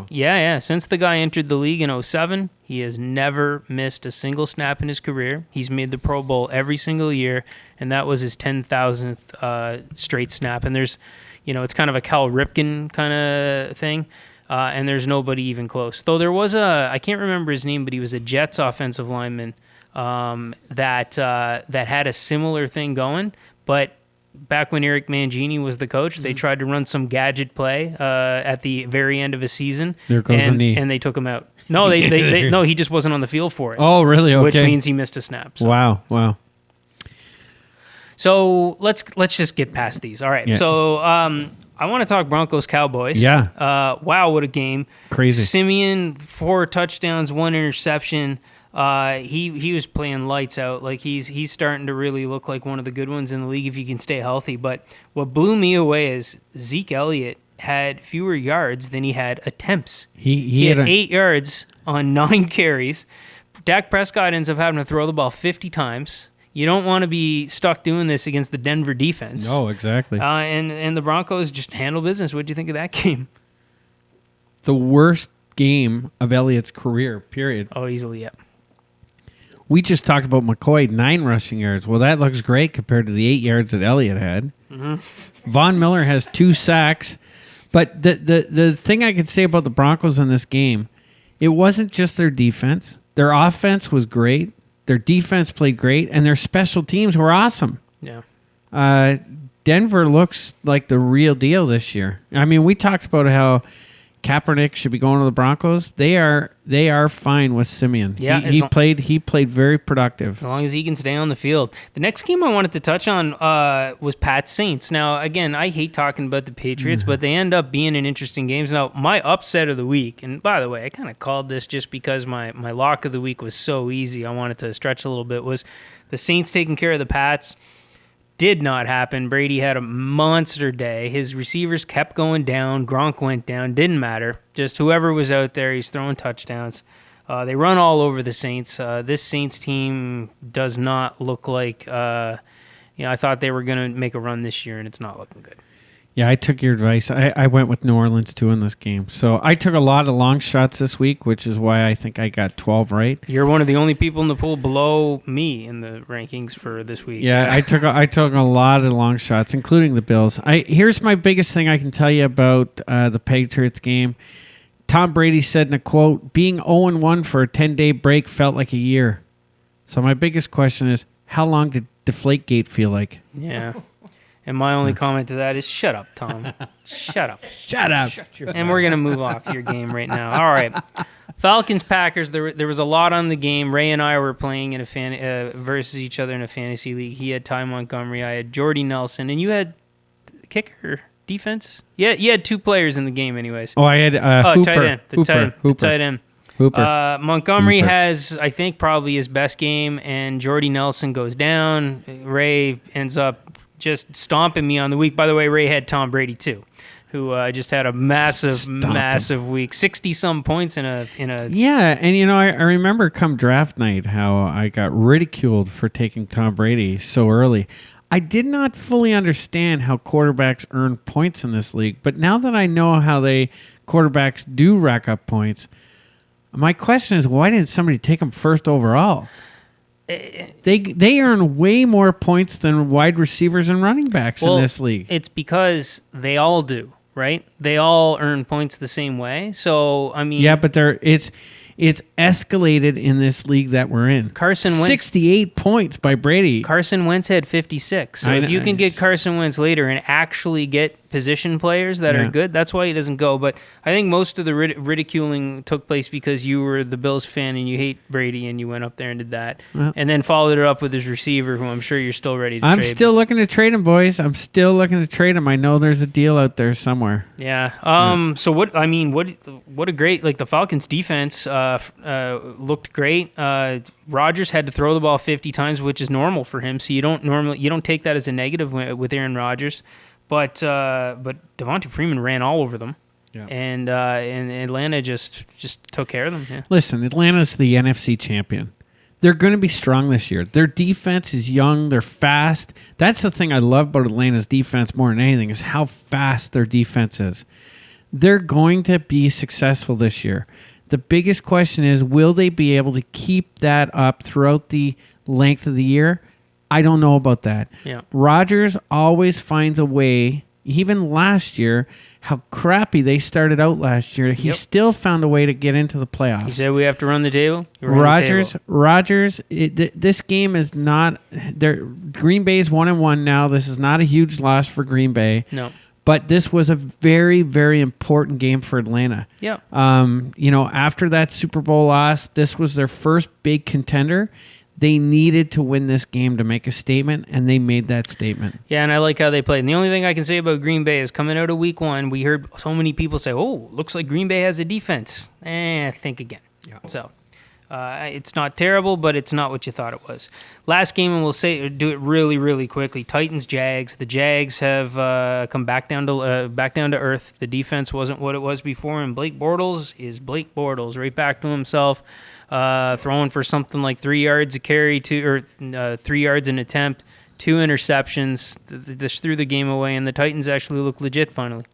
Yeah. Since the guy entered the league in 2007, he has never missed a single snap in his career. He's made the Pro Bowl every single year, and that was his 10,000th straight snap. And there's, it's kind of a Cal Ripken kind of thing. And there's nobody even close. Though there was I can't remember his name, but he was a Jets offensive lineman that had a similar thing going. But back when Eric Mangini was the coach, they tried to run some gadget play at the very end of a season. There goes the knee. And they took him out. No, no, he just wasn't on the field for it. Oh, really? Okay. Which means he missed a snap. So. Wow. So let's just get past these. All right. Yeah. So I want to talk Broncos Cowboys. Yeah. Wow, what a game! Crazy. Simeon, 4 touchdowns, 1 interception. He was playing lights out. Like he's starting to really look like one of the good ones in the league if he can stay healthy. But what blew me away is Zeke Elliott had fewer yards than he had attempts. He had 8 yards on 9 carries. Dak Prescott ends up having to throw the ball 50 times. You don't want to be stuck doing this against the Denver defense. No, exactly. And the Broncos just handle business. What did you think of that game? The worst game of Elliott's career, period. Oh, easily, yeah. We just talked about McCoy, 9 rushing yards. Well, that looks great compared to the 8 yards that Elliott had. Mm-hmm. Von Miller has 2 sacks. But the thing I could say about the Broncos in this game, it wasn't just their defense. Their offense was great. Their defense played great, and their special teams were awesome. Yeah. Denver looks like the real deal this year. I mean, we talked about how Kaepernick should be going to the Broncos. They are fine with Simeon. Yeah, he played very productive. As long as he can stay on the field. The next game I wanted to touch on was Pats Saints. Now, again, I hate talking about the Patriots, but they end up being in interesting games. Now, my upset of the week, and by the way, I kind of called this just because my lock of the week was so easy. I wanted to stretch a little bit. Was the Saints taking care of the Pats? Did not happen. Brady had a monster day. His receivers kept going down. Gronk went down. Didn't matter. Just whoever was out there, he's throwing touchdowns. They run all over the Saints. This Saints team does not look like... I thought they were going to make a run this year, and it's not looking good. Yeah, I took your advice. I went with New Orleans too in this game. So I took a lot of long shots this week, which is why I think I got 12 right. You're one of the only people in the pool below me in the rankings for this week. Yeah, I took a lot of long shots, including the Bills. Here's my biggest thing I can tell you about the Patriots game. Tom Brady said in a quote, "Being 0-1 for a 10-day break felt like a year." So my biggest question is, how long did Deflategate feel like? Yeah. And my only comment to that is, shut up, Tom. Shut up. Shut up. And we're going to move off your game right now. All right. Falcons-Packers, there was a lot on the game. Ray and I were playing in versus each other in a fantasy league. He had Ty Montgomery. I had Jordy Nelson. And you had kicker, defense? Yeah, you had two players in the game anyways. Oh, I had Hooper. Tight end. The tight end. Hooper. Montgomery has, I think, probably his best game, and Jordy Nelson goes down. Ray ends up just stomping me on the week. By the way, Ray had Tom Brady too, who just had a massive week, 60-some points in a. Yeah, and I remember come draft night how I got ridiculed for taking Tom Brady so early. I did not fully understand how quarterbacks earn points in this league, but now that I know how quarterbacks do rack up points, my question is, why didn't somebody take him first overall? They earn way more points than wide receivers and running backs in this league. It's because they all do, right? They all earn points the same way. So, I mean... Yeah, but it's escalated in this league that we're in. Carson Wentz... 68 points by Brady. Carson Wentz had 56. So if you can get Carson Wentz later and actually get position players that are good, that's why he doesn't go. But I think most of the ridiculing took place because you were the Bills fan and you hate Brady and you went up there and did that. Well, and then followed it up with his receiver, who I'm sure you're still ready to trade. I'm still looking to trade him, boys. I'm still looking to trade him. I know there's a deal out there somewhere. Yeah. So what a great, the Falcons defense looked great. Rodgers had to throw the ball 50 times, which is normal for him. So you don't take that as a negative with Aaron Rodgers. But Devonta Freeman ran all over them, and Atlanta just took care of them. Yeah. Listen, Atlanta's the NFC champion. They're going to be strong this year. Their defense is young. They're fast. That's the thing I love about Atlanta's defense more than anything is how fast their defense is. They're going to be successful this year. The biggest question is, will they be able to keep that up throughout the length of the year? I don't know about that. Yeah. Rodgers always finds a way, even last year, how crappy they started out last year. He still found a way to get into the playoffs. He said we have to run the table. Rodgers, this game is not... Green Bay's 1-1 now. This is not a huge loss for Green Bay. No. But this was a very, very important game for Atlanta. Yeah. After that Super Bowl loss, this was their first big contender. They needed to win this game to make a statement, and they made that statement. Yeah, and I like how they played. And the only thing I can say about Green Bay is coming out of week one, we heard so many people say, oh, looks like Green Bay has a defense. Think again. Yeah. So it's not terrible, but it's not what you thought it was. Last game, and we'll do it really, really quickly. Titans-Jags. The Jags have come back down to earth. The defense wasn't what it was before, and Blake Bortles is Blake Bortles, right back to himself. Throwing for something like 3 yards a carry, 3 yards an attempt, 2 interceptions. This threw the game away, and the Titans actually look legit finally.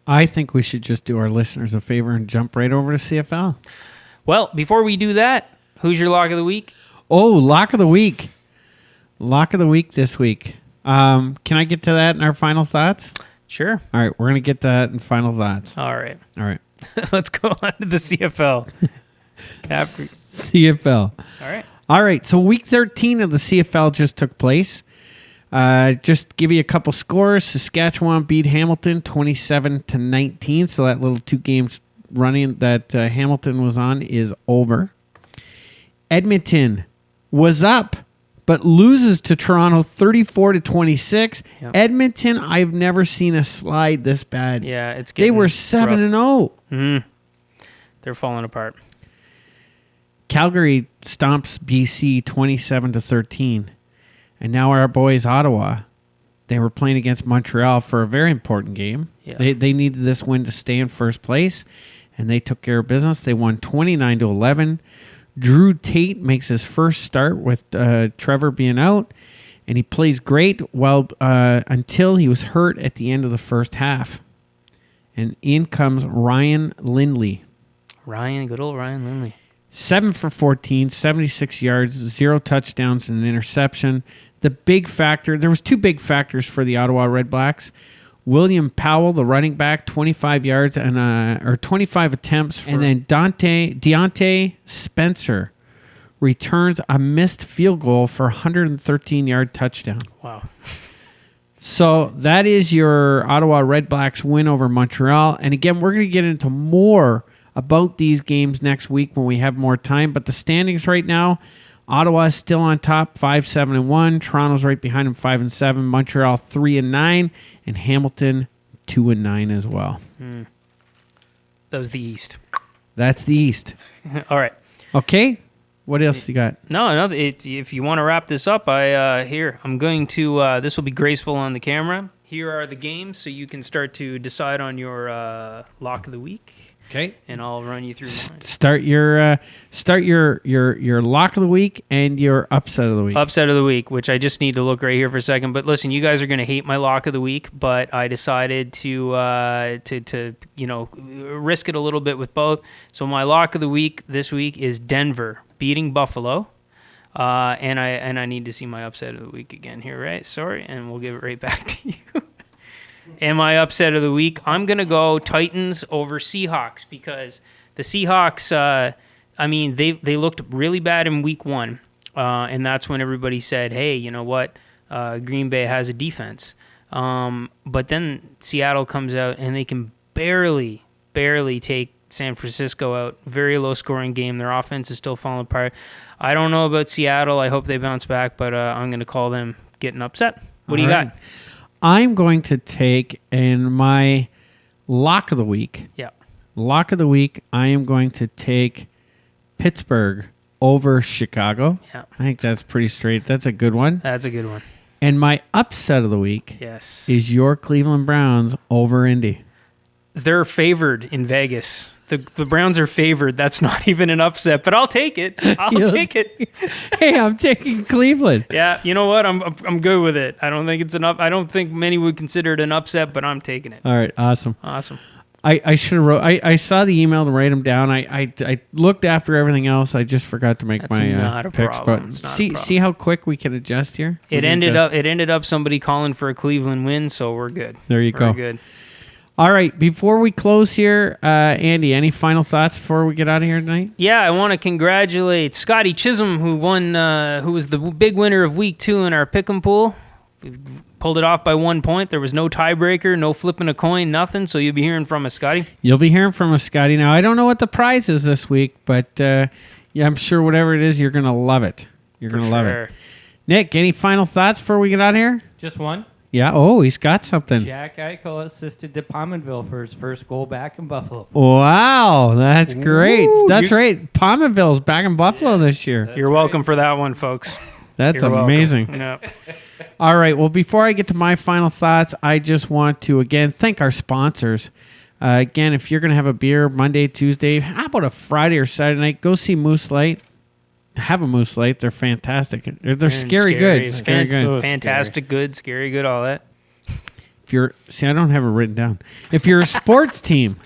I think we should just do our listeners a favor and jump right over to CFL. Well, before we do that, who's your lock of the week? Oh, lock of the week. Lock of the week this week. Can I get to that in our final thoughts? Sure. All right, we're going to get to that in final thoughts. All right. Let's go on to the CFL. CFL. All right. So week 13 of the CFL just took place. Just give you a couple scores. Saskatchewan beat Hamilton 27-19. So that little 2 games running that Hamilton was on is over. Edmonton was up, but loses to Toronto 34-26. Yep. Edmonton, I've never seen a slide this bad. Yeah, it's getting They were 7-0. Mm-hmm. They're falling apart. Calgary stomps BC 27-13. And now our boys, Ottawa, they were playing against Montreal for a very important game. Yeah. They needed this win to stay in first place, and they took care of business. They won 29-11. Drew Tate makes his first start with Trevor being out. And he plays great until he was hurt at the end of the first half. And in comes Ryan Lindley. Good old Ryan Lindley. 7 for 14, 76 yards, 0 touchdowns, and an interception. The big factor, there was 2 big factors for the Ottawa Redblacks. William Powell, the running back, 25 yards or 25 attempts. And then Deontay Spencer returns a missed field goal for a 113-yard touchdown. Wow. So that is your Ottawa Redblacks win over Montreal. And again, we're going to get into more about these games next week when we have more time. But the standings right now, Ottawa is still on top, 5-7-1. Toronto's right behind them, 5-7. Montreal 3-9, and Hamilton 2-9 as well. That was the East. That's the East. All right. Okay. What else you got? No. If you want to wrap this up, I'm going to. This will be graceful on the camera. Here are the games, so you can start to decide on your lock of the week. Okay. And I'll run you through mine. Start your lock of the week and your upset of the week. Upset of the week, which I just need to look right here for a second. But listen, you guys are going to hate my lock of the week, but I decided to risk it a little bit with both. So my lock of the week this week is Denver beating Buffalo. And I need to see my upset of the week again here, right? Sorry, and we'll give it right back to you. And my upset of the week, I'm going to go Titans over Seahawks because the Seahawks, they looked really bad in week 1. And that's when everybody said, hey, you know what? Green Bay has a defense. But then Seattle comes out and they can barely take San Francisco out. Very low-scoring game. Their offense is still falling apart. I don't know about Seattle. I hope they bounce back, but I'm going to call them getting upset. What do you got? I'm going to take in my lock of the week. Yeah. Lock of the week, I am going to take Pittsburgh over Chicago. Yeah. I think that's pretty straight. That's a good one. That's a good one. And my upset of the week is your Cleveland Browns over Indy. They're favored in Vegas. The Browns are favored. That's not even an upset, but I'll take it. I'll take it. Hey, I'm taking Cleveland. Yeah, you know what? I'm good with it. I don't think it's enough. I don't think many would consider it an upset, but I'm taking it. All right, awesome. I should have wrote. I saw the email to write them down. I looked after everything else. I just forgot to make my picks. But see how quick we can adjust here. It ended up somebody calling for a Cleveland win, so we're good. There you go. We're good. All right, before we close here, Andy, any final thoughts before we get out of here tonight? Yeah, I want to congratulate Scotty Chisholm, who was the big winner of Week 2 in our Pick'em pool. We pulled it off by 1 point. There was no tiebreaker, no flipping a coin, nothing, so you'll be hearing from us, Scotty. You'll be hearing from us, Scotty. Now, I don't know what the prize is this week, but I'm sure whatever it is, you're going to love it. You're going to love it. Nick, any final thoughts before we get out of here? Just one. Yeah. Oh, he's got something. Jack Eichel assisted to Pominville for his first goal back in Buffalo. Wow, that's great. That's right. Pominville's back in Buffalo this year. You're welcome for that one, folks. That's amazing. Yeah. All right. Well, before I get to my final thoughts, I just want to, again, thank our sponsors. Again, if you're going to have a beer Monday, Tuesday, how about a Friday or Saturday night? Go see Moose Light. Have a Moose Light. They're fantastic. They're scary good. Scary good. Fantastic good, scary good, all that. I don't have it written down. If you're a sports team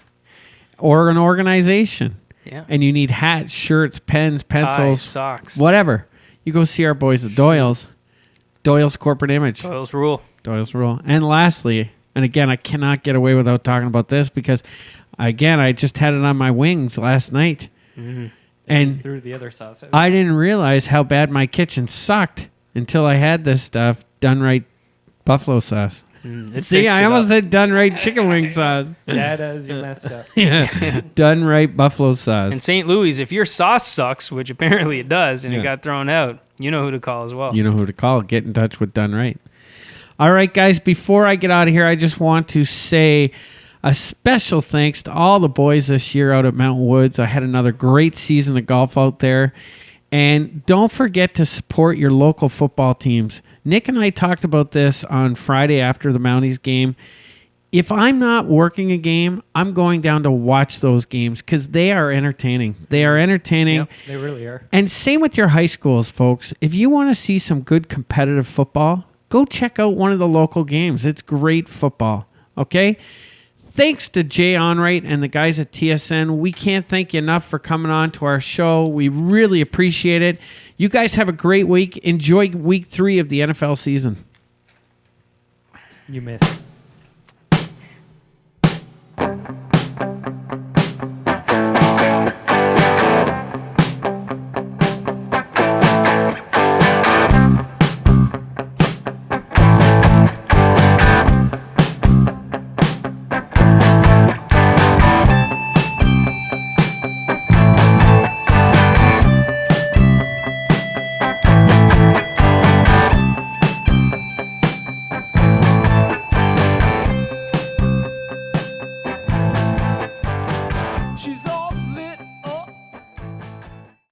or an organization and you need hats, shirts, pens, pencils, ties, socks, whatever, you go see our boys at Doyle's. Doyle's Corporate Image. Doyle's Rule. And lastly, and again, I cannot get away without talking about this because, again, I just had it on my wings last night. Mm-hmm. And through the other sauce. I didn't realize how bad my kitchen sucked until I had this stuff, Done Right buffalo sauce. See, I almost said Done Right chicken wing sauce. That is, you messed up. Yeah, Done Right buffalo sauce. In St. Louis, if your sauce sucks, which apparently it does, and it got thrown out, you know who to call as well. You know who to call. Get in touch with Done Right. All right, guys, before I get out of here, I just want to say a special thanks to all the boys this year out at Mountain Woods. I had another great season of golf out there. And don't forget to support your local football teams. Nick and I talked about this on Friday after the Mounties game. if I'm not working a game, I'm going down to watch those games because they are entertaining. They are entertaining. Yep. They really are. And same with your high schools, folks. If you want to see some good competitive football, go check out one of the local games. It's great football. Okay? Thanks to Jay Onrait and the guys at TSN. We can't thank you enough for coming on to our show. We really appreciate it. You guys have a great week. Enjoy week 3 of the NFL season. You missed.